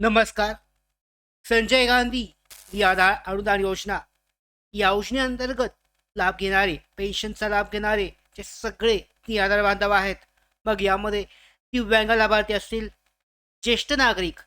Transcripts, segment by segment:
नमस्कार. संजय गांधी ही आधार अनुदान योजना या योजनेअंतर्गत लाभ घेणारे, पेन्शनचा लाभ घेणारे जे सगळे निराधार बांधव आहेत. मग यामध्ये दिव्यांग लाभार्थी असतील, ज्येष्ठ नागरिक,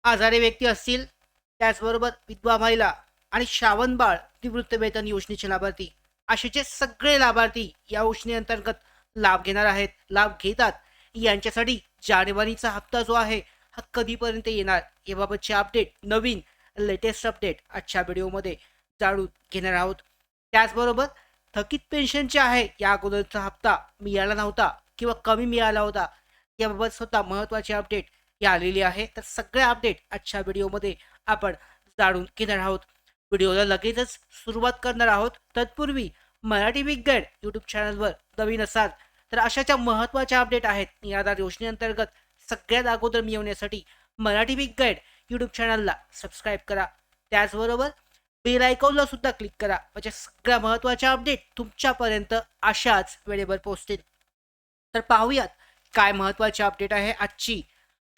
आजारी व्यक्ती असतील, त्याचबरोबर विधवा महिला आणि श्रावण बाळ निवृत्त वेतन योजनेचे लाभार्थी, असे जे सगळे लाभार्थी या योजनेअंतर्गत लाभ घेणार आहेत, लाभ घेतात, यांच्यासाठी जानेवारीचा हप्ता जो आहे हा कधीपर्यंत येणार याबाबतचे अपडेट, नवीन लेटेस्ट अपडेट आजच्या व्हिडिओमध्ये जाणून घेणार आहोत. त्याचबरोबर थकीत पेन्शनचे आहे या अगोदरचा हप्ता मिळाला नव्हता किंवा कमी मिळाला होता याबाबत सुद्धा महत्त्वाचे अपडेट या आलेली आहे. तर सगळे अपडेट आजच्या व्हिडिओमध्ये आपण जाणून घेणार आहोत. व्हिडिओला लगेचच सुरुवात करणार आहोत. तत्पूर्वी मराठी बिग गाईड यूट्यूब चॅनलवर नवीन असाल तर अशाच्या महत्त्वाच्या अपडेट आहेत निराधार योजनेअंतर्गत सगळ्यात अगोदर मिळवण्यासाठी मराठी बिग गाईड यूट्यूब चॅनलला सबस्क्राईब करा. त्याचबरोबर बेल आयकॉनला सुद्धा क्लिक करा, म्हणजे सगळ्या महत्त्वाच्या अपडेट तुमच्यापर्यंत अशाच वेळेवर पोहोचतील. तर पाहूयात काय महत्त्वाचे अपडेट आहे आजची.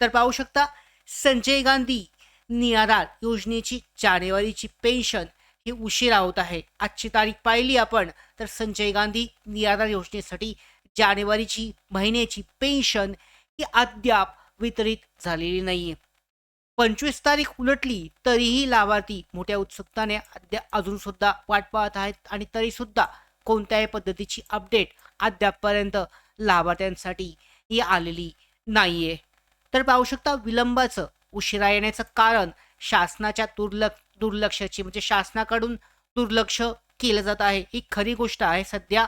तर पाहू शकता, संजय गांधी निराधार योजनेची जानेवारीची पेन्शन ही उशिरा होत आहे. आजची तारीख पाहिली आपण तर संजय गांधी निराधार योजनेसाठी जानेवारीची महिन्याची पेन्शन ही अद्याप वितरित झालेली नाहीये. 25 तारीख उलटली तरीही लाभार्थी मोठ्या उत्सुकताने अजून सुद्धा वाट पाहत आहेत आणि तरी सुद्धा कोणत्याही पद्धतीची अपडेट अद्यापपर्यंत लाभार्थ्यांसाठी ही आलेली नाहीये. तर पाहू शकता, विलंबाचं उशिरा येण्याचं कारण शासनाच्या दुर्लक्षाची, म्हणजे शासनाकडून दुर्लक्ष केलं जात आहे. ही खरी गोष्ट आहे. सध्या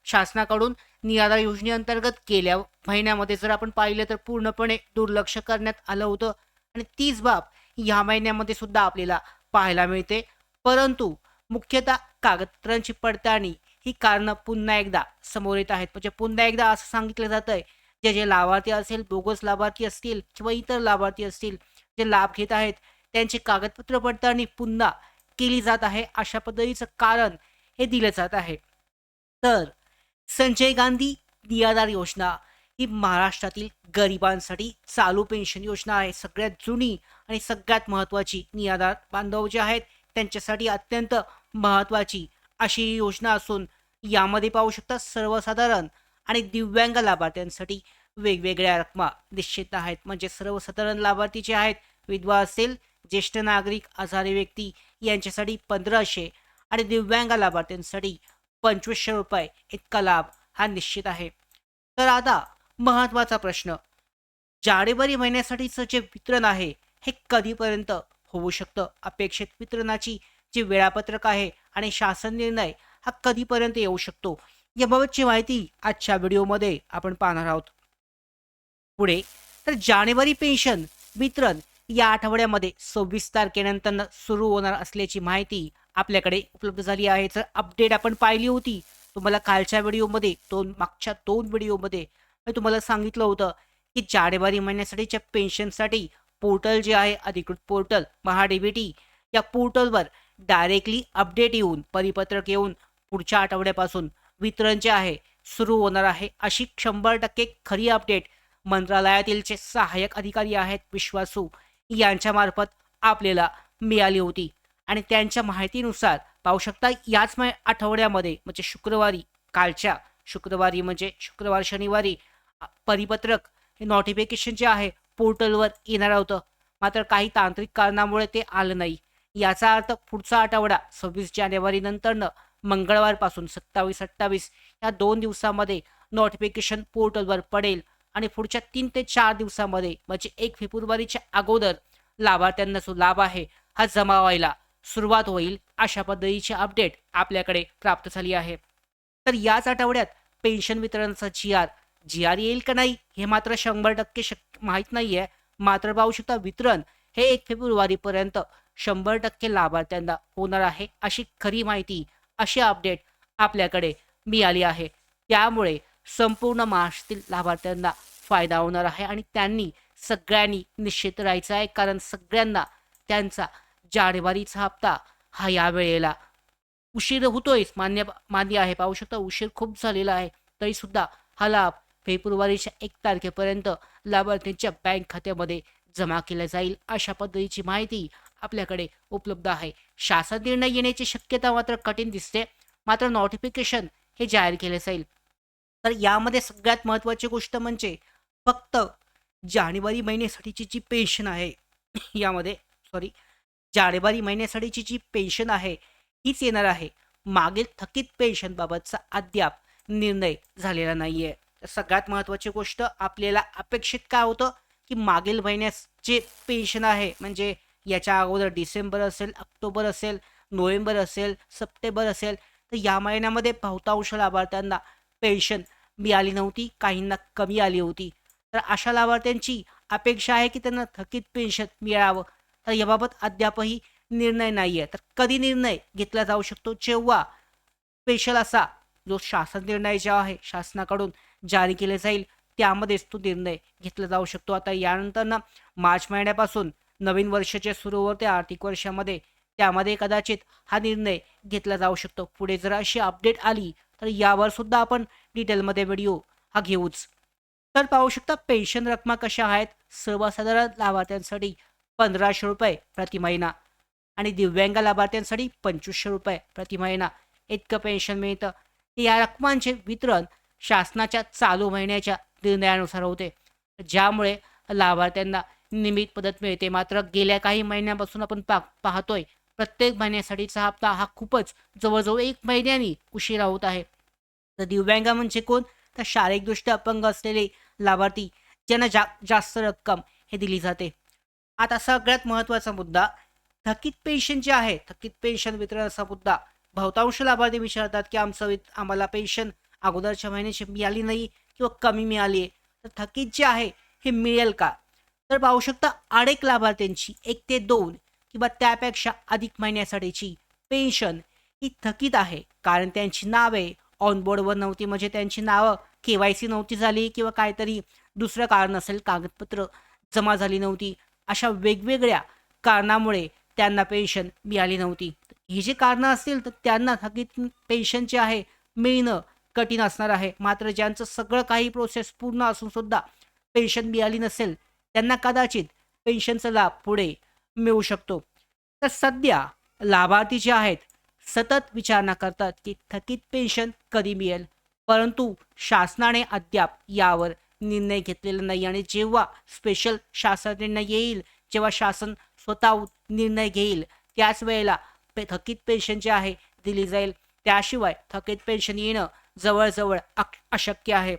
शासनाकडून निराधार योजनेअंतर्गत गेल्या महिन्यामध्ये जर आपण पाहिलं तर पूर्णपणे दुर्लक्ष करण्यात आलं होतं आणि तीच बाब या महिन्यामध्ये सुद्धा आपल्याला पाहायला मिळते. परंतु मुख्यतः कागदपत्रांची पडताळणी ही कारणं पुन्हा एकदा समोर येत आहेत. म्हणजे पुन्हा एकदा असं सांगितलं जात आहे, जे लाभार्थी असेल, बोगस लाभार्थी असतील किंवा इतर लाभार्थी असतील जे लाभ घेत आहेत, त्यांची कागदपत्र पडताळणी पुन्हा केली जात आहे. अशा पद्धतीचं कारण हे दिलं जात आहे. तर संजय गांधी निराधार योजना ही महाराष्ट्रातील गरिबांसाठी चालू पेन्शन योजना आहे. सगळ्यात जुनी आणि सगळ्यात महत्त्वाची निराधार बांधव जे आहेत त्यांच्यासाठी अत्यंत महत्त्वाची अशी योजना असून यामध्ये पाहू शकता सर्वसाधारण आणि दिव्यांग लाभार्थ्यांसाठी वेगवेगळ्या रकमा निश्चित आहेत. म्हणजे सर्वसाधारण लाभार्थी जे आहेत, विधवा असेल, ज्येष्ठ नागरिक, आजारी व्यक्ती यांच्यासाठी 1500 आणि दिव्यांग लाभार्थ्यांसाठी 2500 रुपये इतका लाभ हा निश्चित आहे. तर आता महत्त्वाचा प्रश्न, जानेवारी महिन्यासाठीचं जे वितरण आहे हे कधीपर्यंत होऊ शकतं? अपेक्षित वितरणाची जे वेळापत्रक आहे आणि शासन निर्णय हा कधीपर्यंत येऊ शकतो याबाबतची माहिती आजच्या व्हिडिओमध्ये आपण पाहणार आहोत. पुढे तर जानेवारी पेन्शन वितरण या आठवड्यामध्ये 26 तारखेनंतर सुरू होणार असल्याची माहिती आपल्याकडे उपलब्ध झाली आहे. जर अपडेट आपण पाहिली होती तुम्हाला कालच्या व्हिडिओमध्ये, मागच्या 2 व्हिडिओमध्ये मी तुम्हाला सांगितलं होतं की जानेवारी महिन्यासाठीच्या पेन्शनसाठी पोर्टल जे आहे, अधिकृत पोर्टल महाडीबीटी, या पोर्टलवर डायरेक्टली अपडेट येऊन, परिपत्रक येऊन पुढच्या आठवड्यापासून वितरण जे आहे सुरू होणार आहे. अशी 100% खरी अपडेट मंत्रालयातील जे सहाय्यक अधिकारी आहेत विश्वासू यांच्या मार्फत आपल्याला मिळाली होती आणि त्यांच्या माहितीनुसार पाहू शकता याच आठवड्यामध्ये, म्हणजे शुक्रवारी, कालच्या शुक्रवारी म्हणजे शुक्रवार शनिवारी परिपत्रक हे नोटिफिकेशन जे आहे पोर्टलवर येणार होतं. मात्र काही तांत्रिक कारणामुळे ते आलं नाही. याचा अर्थ पुढचा आठवडा 26 जानेवारी नंतरनं मंगळवारपासून 27-28 या 2 दिवसामध्ये नोटिफिकेशन पोर्टलवर पडेल आणि पुढच्या 3 ते 4 दिवसामध्ये म्हणजे 1 फेब्रुवारीच्या अगोदर लाभार्थ्यांना जो लाभ आहे हा जमा व्हायला सुरुवात होईल. अशा पद्धतीची अपडेट आपल्याकडे प्राप्त झाली आहे. तर याच आठवड्यात पेन्शन वितरणाचा जी आर येईल का नाही हे मात्र 100% माहीत नाही आहे. मात्र पाहू शकता वितरण हे 1 फेब्रुवारीपर्यंत 100% लाभार्थ्यांना होणार आहे. अशी खरी माहिती, अशी अपडेट आपल्याकडे मिळाली आहे. त्यामुळे संपूर्ण महाराष्ट्रातील लाभार्थ्यांना फायदा होणार आहे आणि त्यांनी सगळ्यांनी निश्चित राहायचं आहे, कारण सगळ्यांना त्यांचा जानेवारीचा हप्ता हा या वेळेला उशीर होतोय, मान्य आहे. पाहू शकता उशीर खूप झालेला आहे, तरी सुद्धा हा लाभ फेब्रुवारीच्या 1 तारखेपर्यंत लाभार्थ्यांच्या बँक खात्यामध्ये जमा केलं जाईल अशा पद्धतीची माहिती आपल्याकडे उपलब्ध आहे. शासन निर्णय येण्याची शक्यता मात्र कठीण दिसते. मात्र नोटिफिकेशन हे जाहीर केले जाईल. तर यामध्ये सगळ्यात महत्त्वाची गोष्ट म्हणजे फक्त जानेवारी महिन्यासाठीची जी पेन्शन आहे यामध्ये सॉरी जानेवारी महिन्यासाठीची जी पेन्शन आहे हीच येणार आहे. मागील थकीत पेन्शनबाबतचा अद्याप निर्णय झालेला नाहीये. तर सगळ्यात महत्त्वाची गोष्ट आपल्याला अपेक्षित काय होतं की मागील महिन्यास जे पेन्शन आहे म्हणजे याच्या अगोदर डिसेंबर असेल, ऑक्टोबर असेल, नोव्हेंबर असेल, सप्टेंबर असेल, तर या महिन्यामध्ये बहुतांश लाभार्थ्यांना पेन्शन मिळाली नव्हती, काहींना कमी आली होती. तर अशा लाभार्थ्यांची अपेक्षा आहे की त्यांना थकीत पेन्शन मिळावं. तर याबाबत अद्यापही निर्णय नाही आहे. तर कधी निर्णय घेतला जाऊ शकतो? जेव्हा स्पेशल असा जो शासन निर्णय जो आहे शासनाकडून जारी केले जाईल त्यामध्येच तो निर्णय घेतला जाऊ शकतो. आता यानंतर ना मार्च महिन्यापासून नवीन वर्षाचे सुरू होते आर्थिक वर्षामध्ये त्यामध्ये कदाचित हा निर्णय घेतला जाऊ शकतो. पुढे जर अशी अपडेट आली तर यावर सुद्धा आपण डिटेलमध्ये व्हिडिओ हा घेऊच. तर पाहू शकता पेन्शन रकमा कशा आहेत. सर्वसाधारण लाभार्थ्यांसाठी 1500 रुपये प्रति महिना आणि दिव्यांग लाभार्थ्यांसाठी 2500 रुपये प्रति महिना इतकं पेन्शन मिळतं. या रकमांचे वितरण शासनाच्या चालू महिन्याच्या निर्णयानुसार होते, ज्यामुळे लाभार्थ्यांना नियमित मदत मिळते. मात्र गेल्या काही महिन्यांपासून आपण पाहतोय प्रत्येक महिन्यासाठीचा हप्ता हा खूपच जवळजवळ 1 महिन्यानी उशिरा होत आहे. तर दिव्यांग म्हणजे कोण? तर शारीरिकदृष्ट्या अपंग असलेले लाभार्थी ज्यांना जास्त रक्कम हे दिली जाते. आता सगळ्यात महत्त्वाचा मुद्दा थकीत पेन्शन जे आहे, थकीत पेन्शन वितरणाचा मुद्दा बहुतांश लाभार्थी विचारतात की आम्हाला पेन्शन अगोदरच्या महिन्याची मिळाली नाही किंवा कमी मिळाली आहे, तर थकीत जे आहे हे मिळेल का? तर पाहू शकता अनेक लाभार्थ्यांची 1 ते 2 किंवा त्यापेक्षा अधिक महिन्यासाठीची पेन्शन ही थकीत आहे. कारण त्यांची नावे ऑनबोर्डवर नव्हती, म्हणजे त्यांची नावं KYC नव्हती झाली किंवा काहीतरी दुसरं कारण असेल, कागदपत्र जमा झाली नव्हती. अशा वेगवेगळ्या कारणामुळे त्यांना पेन्शन मिळाली नव्हती. ही जी कारणं असतील तर त्यांना थकीत पेन्शन जे आहे मिळणं कठीण असणार आहे. मात्र ज्यांचं सगळं काही प्रोसेस पूर्ण असून सुद्धा पेन्शन मिळाली नसेल त्यांना कदाचित पेन्शनचा लाभ पुढे मिळू शकतो. तर सध्या लाभार्थी जे आहेत सतत विचारणा करतात की थकीत पेन्शन कधी मिळेल, परंतु शासनाने अद्याप यावर निर्णय घेतलेला नाही. आणि जेव्हा स्पेशल शासन निर्णय येईल, जेव्हा शासन स्वतः निर्णय घेईल त्याच वेळेला थकीत पेन्शन जे आहे दिली जाईल. त्याशिवाय थकीत पेन्शन येणं जवळजवळ अशक्य आहे.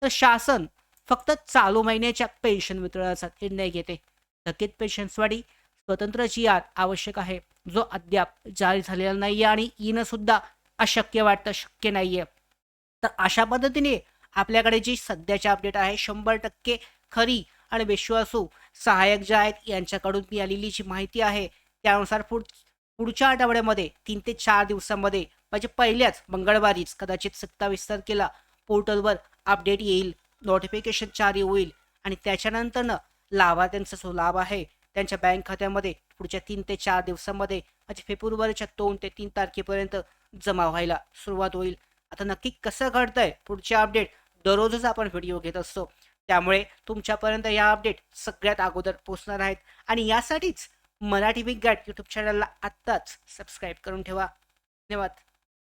तर शासन फक्त चालू महिन्याच्या पेन्शन वितरणाचा निर्णय घेते. थकीत पेन्शनसाठी स्वतंत्र GR आवश्यक आहे, जो अद्याप जारी झालेला नाही आणि येणं सुद्धा अशक्य वाटतं, शक्य नाहीये. तर अशा पद्धतीने आपल्याकडे जी सध्याची अपडेट आहे 100% खरी आणि विश्वासू सहाय्यक जे आहेत यांच्याकडून मिळालेली जी माहिती आहे त्यानुसार पुढच्या आठवड्यामध्ये 3 ते 4 दिवसांमध्ये म्हणजे पहिल्याच मंगळवारीच कदाचित 27 तारखेला पोर्टलवर अपडेट येईल, नोटिफिकेशन जारी होईल आणि त्याच्यानंतरनं लाभार्थ्यांचा जो लाभ आहे त्यांच्या बँक खात्यामध्ये पुढच्या 3 ते 4 दिवसांमध्ये म्हणजे फेब्रुवारीच्या 2 ते 3 तारखेपर्यंत जमा व्हायला सुरुवात होईल. आता नक्की कसं घडतंय पुढचे अपडेट दररोजच आपण व्हिडिओ घेत असतो, त्यामुळे तुमच्यापर्यंत या अपडेट सगळ्यात अगोदर पोहोचणार आहेत. आणि यासाठीच मराठी बिग गाईड यूट्यूब चॅनलला आत्ताच सबस्क्राईब करून ठेवा. धन्यवाद.